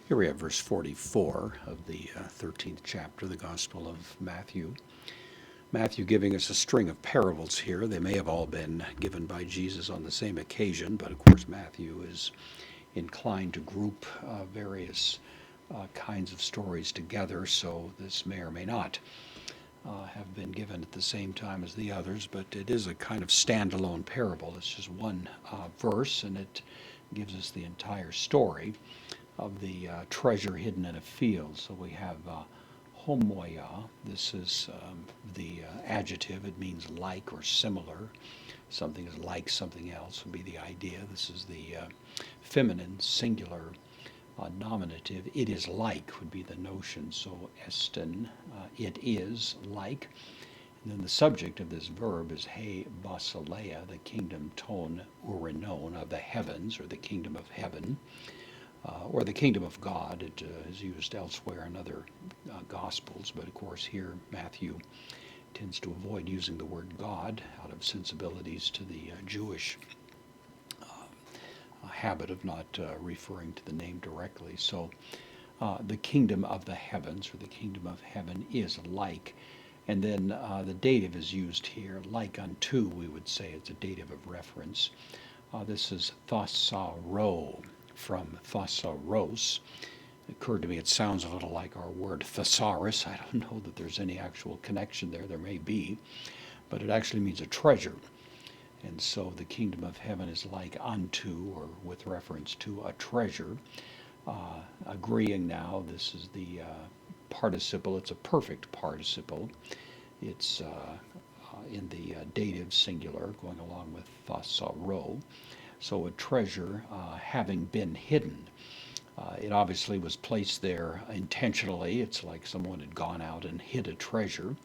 Here we have verse 44 of the 13th chapter of the Gospel of Matthew. Matthew giving us a string of parables here. They may have all been given by Jesus on the same occasion, but of course Matthew is inclined to group various kinds of stories together, so this may or may not have been given at the same time as the others, but it is a kind of standalone parable. It's just one verse, and it gives us the entire story of the treasure hidden in a field. So we have homoia. This is the adjective. It means like or similar. Something is like something else would be the idea. This is the feminine singular nominative. It is like would be the notion. So esten, it is like. And then the subject of this verb is he basileia, the kingdom ton uranon of the heavens, or the kingdom of heaven, or the kingdom of God. It is used elsewhere in other Gospels, but of course here Matthew tends to avoid using the word God out of sensibilities to the Jewish habit of not referring to the name directly. So the kingdom of the heavens, or the kingdom of heaven, is like. And then the dative is used here, like unto, we would say. It's a dative of reference. This is thasaro, from thesaros. It occurred to me it sounds a little like our word thesaurus. I don't know that there's any actual connection there. There may be, but it actually means a treasure. And so the kingdom of heaven is like unto, or with reference to a treasure. Agreeing now, this is the participle. It's a perfect participle. It's in the dative singular, going along with thasaro. So a treasure having been hidden. It obviously was placed there intentionally. It's like someone had gone out and hid a treasure.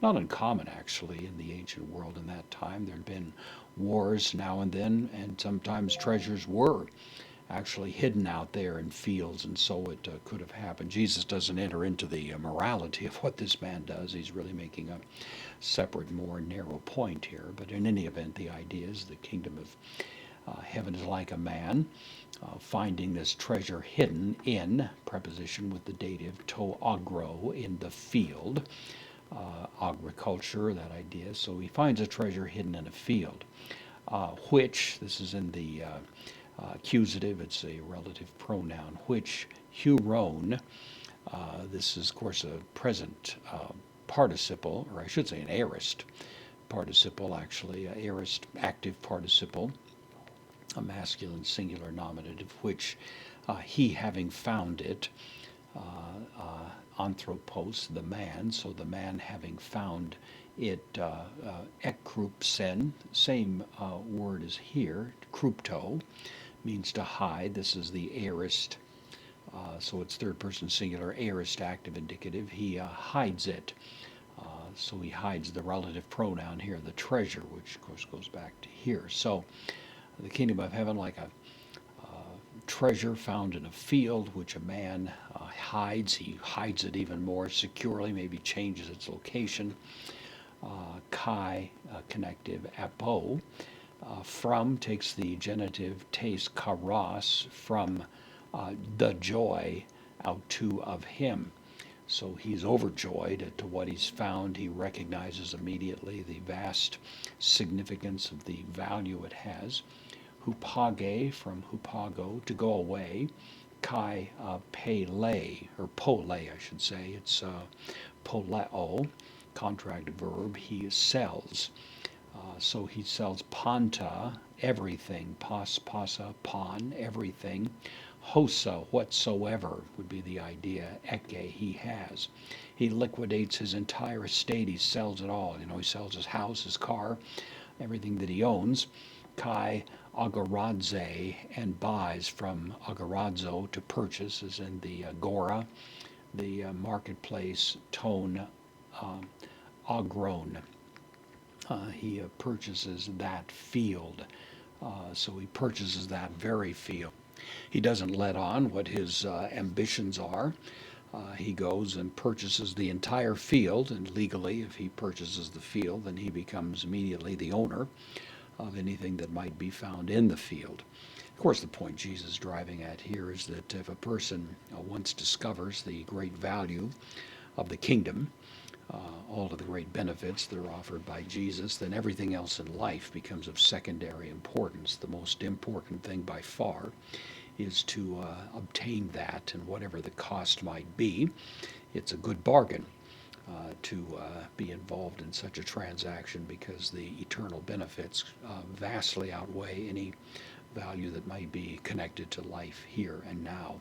Not uncommon, actually, in the ancient world in that time. There had been wars now and then, and sometimes treasures were actually hidden out there in fields, and so it could have happened. Jesus doesn't enter into the morality of what this man does. He's really making a separate, more narrow point here. But in any event, the idea is the kingdom of heaven is like a man finding this treasure hidden in, preposition with the dative, to agro, in the field. Agriculture, that idea. So he finds a treasure hidden in a field, which, this is in the accusative, it's a relative pronoun, which huron, this is of course a present participle, or I should say an aorist participle, actually, aorist active participle, a masculine singular nominative, which he having found it, anthropos, the man, so the man having found it, ekkrupsen, same word as here, krupto, means to hide. This is the aorist, so it's third person singular, aorist active indicative. He hides it. So he hides the relative pronoun here, the treasure, which of course goes back to here. So the kingdom of heaven, like a treasure found in a field, which a man hides. He hides it even more securely, maybe changes its location. Kai, connective, apo. From takes the genitive tes karos, from the joy out to of him. So he's overjoyed at what he's found. He recognizes immediately the vast significance of the value it has. Hupage, from hupago, to go away. Kai pele, or pole, I should say. It's poleo, contracted verb. He sells. So he sells panta, everything. Pasa, pan, everything. Hosa, whatsoever, would be the idea. Eke, he has. He liquidates his entire estate. He sells it all. He sells his house, his car, everything that he owns. Kai agoradze, and buys, from agoradzo, to purchase, as in the agora, the marketplace, tone, agron. He purchases that field. So he purchases that very field. He doesn't let on what his ambitions are. He goes and purchases the entire field, and legally, if he purchases the field, then he becomes immediately the owner of anything that might be found in the field. Of course, the point Jesus is driving at here is that if a person once discovers the great value of the kingdom, all of the great benefits that are offered by Jesus, then everything else in life becomes of secondary importance. The most important thing by far is to obtain that, and whatever the cost might be, it's a good bargain to be involved in such a transaction because the eternal benefits vastly outweigh any value that might be connected to life here and now.